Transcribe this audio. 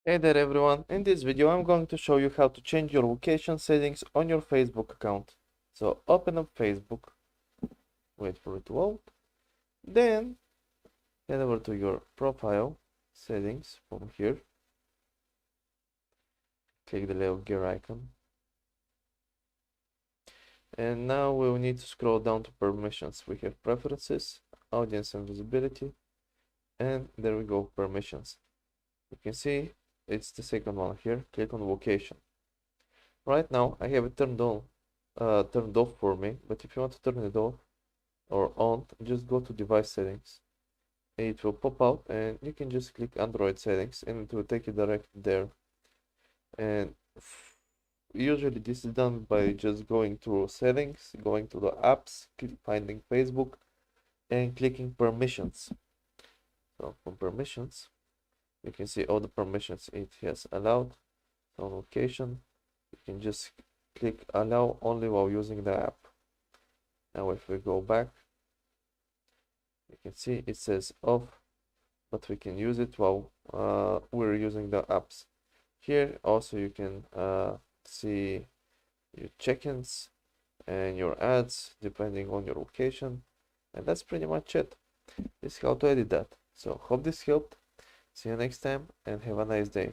Hey there everyone, in this video I'm going to show you how to change your location settings on your Facebook account. So open up Facebook, wait for it to load, then head over to your profile settings from here, click the little gear icon, and now we will need to scroll down to permissions. We have preferences, audience and visibility, and there we go, permissions. You can see it's the second one here. Click on location. Right now I have it turned off for me, but if you want to turn it off or on, just go to device settings. It will pop out and you can just click Android settings and it will take you direct there. And usually this is done by just going to settings, going to the apps, finding Facebook and clicking permissions. So from permissions you can see all the permissions it has allowed. So on location you can just click allow only while using the app. Now if we go back, you can see it says off, but we can use it while we're using the apps. Here also you can see your check-ins and your ads depending on your location, and that's pretty much it. This is how to edit that. So hope this helped. See you next time and have a nice day.